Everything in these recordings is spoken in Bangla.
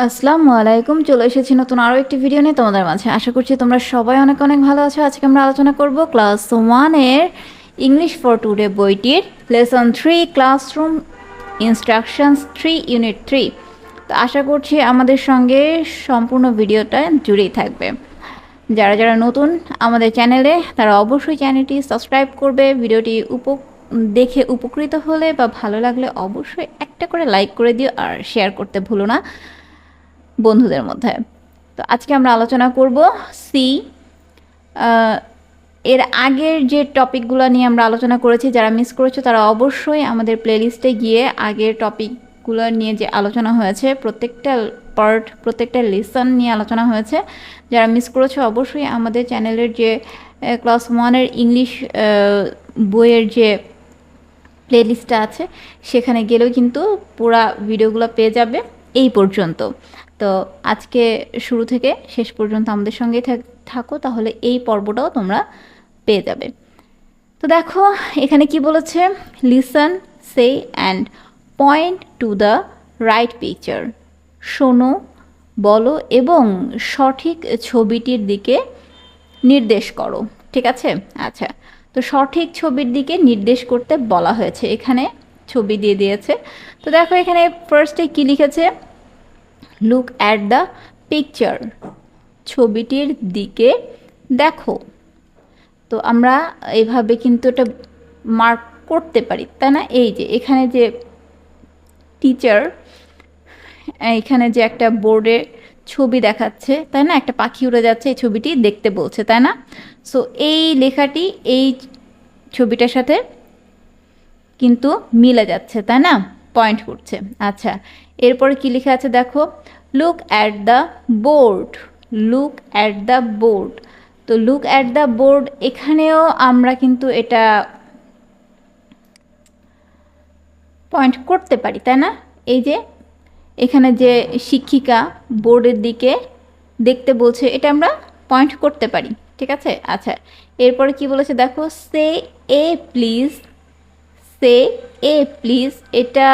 আসসালামু আলাইকুম। চলে এসেছি নতুন আরও একটি ভিডিও নিয়ে তোমাদের মাঝে। আশা করছি তোমরা সবাই অনেক অনেক ভালো আছো। আজকে আমরা আলোচনা করব ক্লাস 1-এর ইংলিশ ফর টুডে বইটির লেসন 3 ক্লাসরুম ইনস্ট্রাকশনস 3 ইউনিট 3। তো আশা করছি আমাদের সঙ্গে সম্পূর্ণ ভিডিওটা জুড়েই থাকবে। যারা যারা নতুন আমাদের চ্যানেলে তারা অবশ্যই চ্যানেলটি সাবস্ক্রাইব করবে। ভিডিওটি দেখে উপকৃত হলে বা ভালো লাগলে অবশ্যই একটা করে লাইক করে দিও আর শেয়ার করতে ভুলো না বন্ধুদের মধ্যে। তো আজকে আমরা আলোচনা করব সি। এর আগের যে টপিকগুলো নিয়ে আমরা আলোচনা করেছি, যারা মিস করেছো তারা অবশ্যই আমাদের প্লেলিস্টে গিয়ে আগের টপিকগুলো নিয়ে যে আলোচনা হয়েছে প্রত্যেকটা পার্ট প্রত্যেকটা লেসন নিয়ে আলোচনা হয়েছে, যারা মিস করেছো অবশ্যই আমাদের চ্যানেলের যে ক্লাস 1-এর ইংলিশ বইয়ের যে প্লেলিস্টটা আছে সেখানে গেলেও কিন্তু পুরা ভিডিওগুলো পেয়ে যাবে এই পর্যন্ত। তো আজকে শুরু থেকে শেষ পর্যন্ত আমাদের সঙ্গেই থাকো, তাহলে এই পর্বটাও তোমরা পেয়ে যাবে। তো দেখো এখানে কি বলেছে, listen, say and point to the right picture. শোনো, বলো এবং সঠিক ছবিটির দিকে নির্দেশ করো। ঠিক আছে, আচ্ছা। তো সঠিক ছবির দিকে নির্দেশ করতে বলা হয়েছে, এখানে ছবি দিয়ে দিয়েছে। তো দেখো এখানে ফার্স্টে কি লিখেছে, লুক অ্যাট দ্য পিকচার, ছবিটির দিকে দেখো। তো আমরা এভাবে কিন্তু এটা মার্ক করতে পারি, তাই না? এই যে এখানে যে টিচার, এখানে যে একটা বোর্ডে ছবি দেখাচ্ছে, তাই না? একটা পাখি উড়ে যাচ্ছে, এই ছবিটি দেখতে বলছে, তাই না? সো এই লেখাটি এই ছবিটার সাথে কিন্তু মিলে যাচ্ছে, তাই না? পয়েন্ট করছে। আচ্ছা, এরপরে কি লেখা আছে দেখো, look at the board, look at the board. তো লুক অ্যাট দ্য বোর্ড, এখানেও আমরা কিন্তু এটা পয়েন্ট করতে পারি, তাই না? এই যে এখানে যে শিক্ষিকা বোর্ডের দিকে দেখতে বলছে, এটা আমরা পয়েন্ট করতে পারি। ঠিক আছে, আচ্ছা। এরপরে কি বলেছে দেখো, সে এ প্লিজ, সে এ প্লিজ। এটা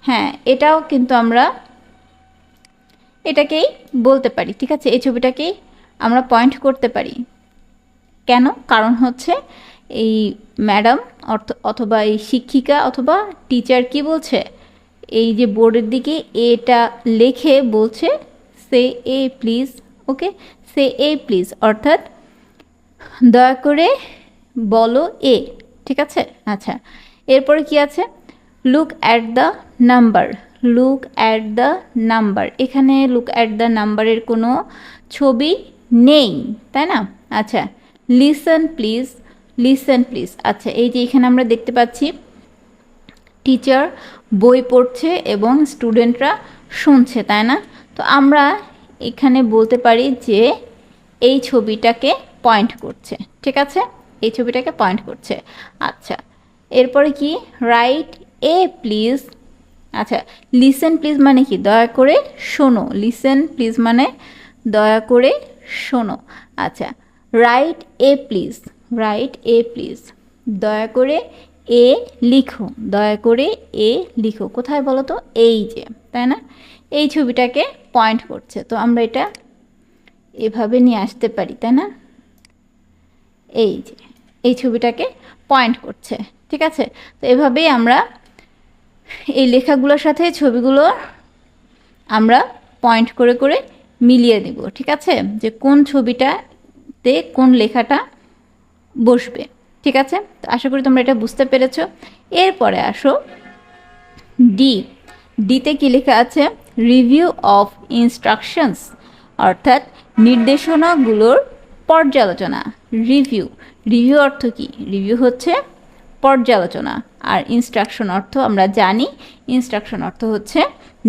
হ্যাঁ, এটাও কিন্তু আমরা এটাকেই বলতে পারি। ঠিক আছে, এই ছবিটাকেই আমরা পয়েন্ট করতে পারি। কেন? কারণ হচ্ছে এই ম্যাডাম অথবা এই শিক্ষিকা অথবা টিচার কি বলছে, এই যে বোর্ডের দিকে এটা লেখে বলছে সে এ please. Okay, say A please অর্থাৎ দয়া করে বলো এ। ঠিক আছে, আচ্ছা। এরপরে কি আছে, look at the number, look at the number. এখানে লুক অ্যাট দ্য নাম্বারের কোনো ছবি নেই, তাই না? আচ্ছা, লিসন প্লিজ, লিসন প্লিজ। আচ্ছা, এই যে এখানে আমরা দেখতে পাচ্ছি টিচার বই পড়ছে এবং স্টুডেন্টরা শুনছে, তাই না? তো আমরা এখানে বলতে পারি যে এই ছবিটাকে পয়েন্ট করছে। ঠিক আছে, এই ছবিটাকে পয়েন্ট করছে। আচ্ছা, এরপরে কি, রাইট এ প্লিজ। আচ্ছা, লিসেন প্লিজ মানে কি, দয়া করে শোনো। লিসেন প্লিজ মানে দয়া করে শোনো। আচ্ছা, write a please, write a please, দয়া করে এ লিখো, দয়া করে এ লিখো। কোথায় বলো তো, এই যে, তাই না? এই ছবিটাকে পয়েন্ট করছে। তো আমরা এটা এভাবে নিয়ে আসতে পারি, তাই না? এই যে এই ছবিটাকে পয়েন্ট করছে। ঠিক আছে, তো এভাবেই আমরা এই লেখাগুলোর সাথে ছবিগুলো আমরা পয়েন্ট করে করে মিলিয়ে দেব। ঠিক আছে, যে কোন ছবিটাতে কোন লেখাটা বসবে। ঠিক আছে, তো আশা করি তোমরা এটা বুঝতে পেরেছো। এরপরে আসো ডি। ডিতে কী লেখা আছে, রিভিউ অফ ইনস্ট্রাকশনস অর্থাৎ নির্দেশনাগুলোর পর্যালোচনা। রিভিউ, রিভিউ অর্থ কি? রিভিউ হচ্ছে পর্যালোচনা, আর ইনস্ট্রাকশন অর্থ আমরা জানি, ইনস্ট্রাকশন অর্থ হচ্ছে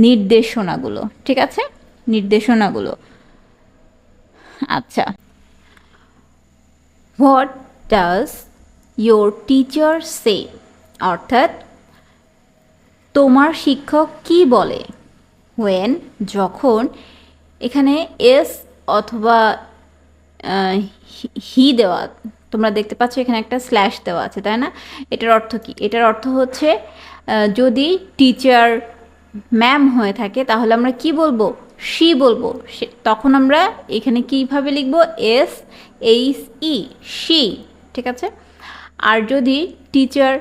নির্দেশনাগুলো। ঠিক আছে, নির্দেশনাগুলো। আচ্ছা, হোয়াট ডাজ ইয়োর টিচার সে অর্থাৎ তোমার শিক্ষক কি বলে। হোয়েন যখন, এখানে এস অথবা হি দেওয়া, তোমরা দেখতে পাচ্ছ এখানে একটা স্ল্যাশ দেওয়া আছে, তাই না? এটার অর্থ কি? এটার অর্থ হচ্ছে যদি টিচার ম্যাম হয়ে থাকে তাহলে আমরা কি বলবো, শি বলবো। তখন আমরা এখানে কীভাবে লিখব, SHE, শি, ঠিক আছে। আর যদি টিচার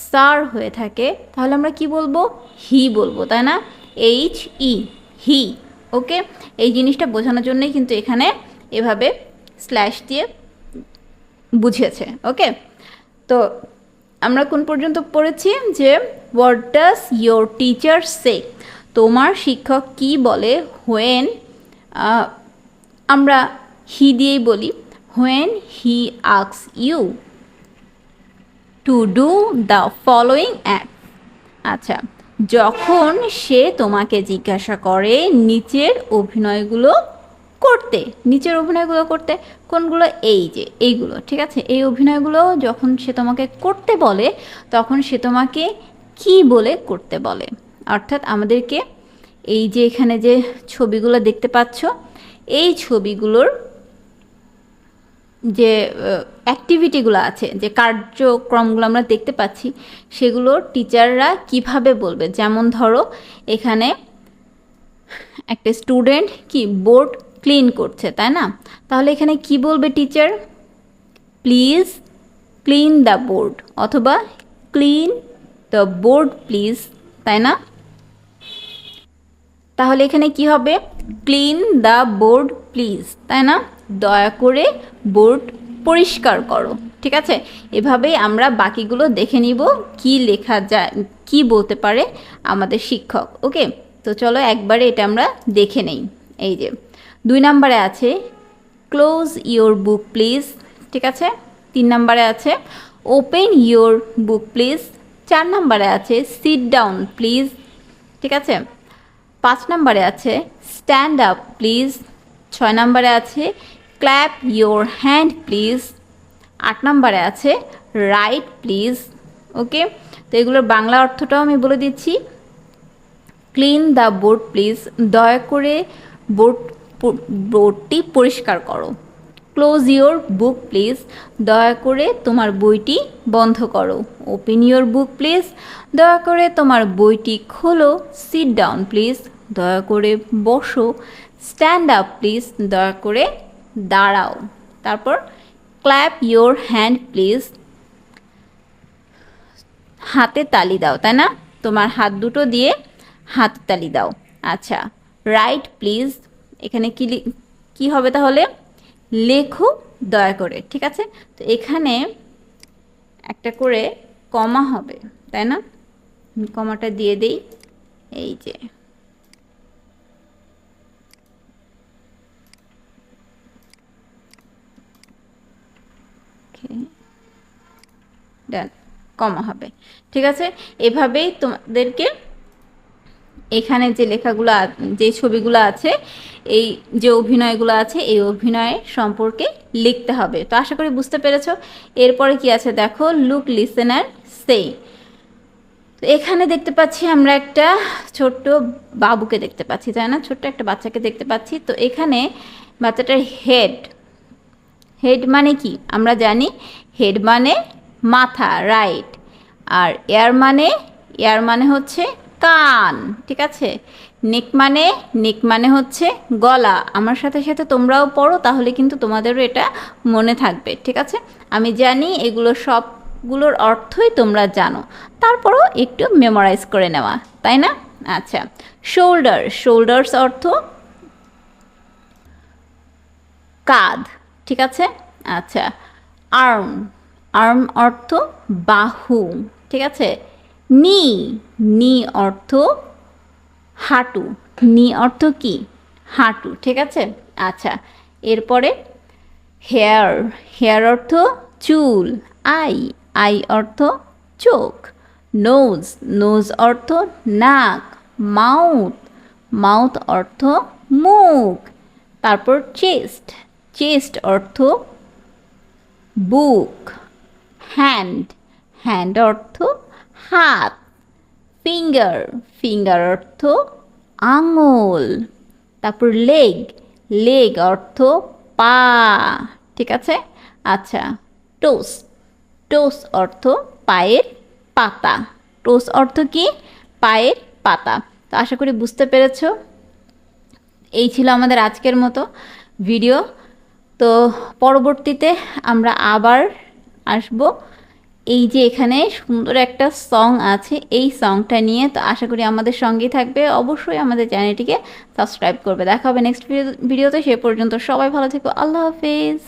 স্যার হয়ে থাকে তাহলে আমরা কি বলবো, হি বলবো, তাই না, HE, হি। ওকে, এই জিনিসটা বোঝানোর জন্যই কিন্তু এখানে এভাবে স্ল্যাশ দিয়ে বুঝিয়েছে। ওকে, তো আমরা কোন পর্যন্ত পড়েছি, যে what does your teacher say, তোমার শিক্ষক কি বলে, হোয়েন, আমরা হি দিয়েই বলি, when he asks you to do the following act. আচ্ছা, যখন সে তোমাকে জিজ্ঞাসা করে নিচের অভিনয়গুলো করতে, নিচের অভিনয়গুলো করতে কোনগুলো, এই যে এইগুলো, ঠিক আছে, এই অভিনয়গুলো যখন সে তোমাকে করতে বলে তখন সে তোমাকে কি বলে করতে বলে। অর্থাৎ আমাদেরকে এই যে এখানে যে ছবিগুলো দেখতে পাচ্ছ, এই ছবিগুলোর যে অ্যাক্টিভিটিগুলো আছে, যে কার্যক্রমগুলো আমরা দেখতে পাচ্ছি, সেগুলো টিচাররা কিভাবে বলবে। যেমন ধরো এখানে একটা স্টুডেন্ট কি বোর্ড ক্লিন করছে, তাই না, তাহলে এখানে কি বলবে teacher, please clean the board, অথবা ক্লিন দ্য বোর্ড প্লিজ, তাই না। তাহলে এখানে কি হবে, ক্লিন দ্য বোর্ড প্লিজ, তাই না, দয়া করে বোর্ড পরিষ্কার করো, ঠিক আছে। এভাবেই আমরা বাকিগুলো দেখে নিব কি লেখা যায়, কি বলতে পারে আমাদের শিক্ষক। ওকে, তো চলো একবারে এটা আমরা দেখে নেই। এই যে 2 নম্বরে আছে ক্লোজ ইয়োর বুক প্লিজ, ঠিক আছে। 3 নম্বরে আছে ওপেন ইয়োর বুক প্লিজ। 4 নম্বরে আছে সিট ডাউন প্লিজ, ঠিক আছে। 5 নম্বরে আছে স্ট্যান্ড আপ প্লিজ। 6 নম্বরে আছে ক্ল্যাপ ইয়োর হ্যান্ড প্লিজ। 8 নম্বরে আছে রাইট প্লিজ। ওকে, তো এগুলোর বাংলা অর্থটাও আমি বলে দিচ্ছি। ক্লিন দ্য বোর্ড প্লিজ, দয়া করে বোর্ডটি পরিষ্কার করো। ক্লোজ ইয়োর বুক প্লিজ, দয়া করে তোমার বইটি বন্ধ করো। ওপেন ইয়োর বুক প্লিজ, দয়া করে তোমার বইটি খোলো। সিট ডাউন প্লিজ, দয়া করে বসো। স্ট্যান্ড আপ প্লিজ, দয়া করে দাঁড়াও। তারপর ক্ল্যাপ ইয়োর হ্যান্ড প্লিজ, হাতে তালি দাও, তাই না, তোমার হাত দুটো দিয়ে হাত তালি দাও। আচ্ছা, রাইট প্লিজ, এখানে কি হবে তাহলে, লেখো দয়া করে, ঠিক আছে। তো এখানে একটা করে কমা হবে, তাই না, কমাটা দিয়ে দেই, এই যে ডান, কমা হবে, ঠিক আছে। এভাবেই তোমাদেরকে এখানে যে লেখাগুলো, যে ছবিগুলো আছে, এই যে অভিনয়গুলো আছে, এই অভিনয় সম্পর্কে লিখতে হবে। তো আশা করি বুঝতে পেরেছো। এরপরে কি আছে দেখো, লুক, লিসেন অ্যান্ড সে। তো এখানে দেখতে পাচ্ছি আমরা একটা ছোট্ট বাবুকে দেখতে পাচ্ছি, তাই না, ছোট্ট একটা বাচ্চাকে দেখতে পাচ্ছি। তো এখানে বাচ্চাটার হেড মানে কি, আমরা জানি হেড মানে মাথা, রাইট। আর এয়ার মানে হচ্ছে কান, ঠিক আছে। নেক মানে হচ্ছে গলা। আমার সাথে সাথে তোমরাও পড়ো, তাহলে কিন্তু তোমাদেরও এটা মনে থাকবে, ঠিক আছে। আমি জানি এগুলো সবগুলোর অর্থই তোমরা জানো, তারপরও একটু মেমোরাইজ করে নেওয়া, তাই না। আচ্ছা, শোল্ডার্স অর্থ কাঁধ, ঠিক আছে। আচ্ছা, আর্ম অর্থ বাহু, ঠিক আছে। নি অর্থ হাঁটু, নি অর্থ কি, হাঁটু, ঠিক আছে। আচ্ছা, এরপরে হেয়ার অর্থ চুল। আই অর্থ চোখ। নোজ অর্থ নাক। মাউথ অর্থ মুখ। তারপর চেস্ট অর্থ বুক। হ্যান্ড অর্থ হাত। ফিঙ্গার অর্থ আঙুল। তারপর লেগ অর্থ পা, ঠিক আছে। আচ্ছা, টোস অর্থ পায়ের পাতা। টোস অর্থ কি, পায়ের পাতা। তো আশা করি বুঝতে পেরেছো। এই ছিল আমাদের আজকের মতো ভিডিও। তো পরবর্তীতে আমরা আবার আসব। এই যে এখানে সুন্দর একটা সং আছে, এই সংটা নিয়ে। তো আশা করি আমাদের সঙ্গেই থাকবে, অবশ্যই আমাদের চ্যানেলটিকে সাবস্ক্রাইব করবে। দেখা হবে নেক্সট ভিডিওতে। সে পর্যন্ত সবাই ভালো থেকো, আল্লাহ হাফেজ।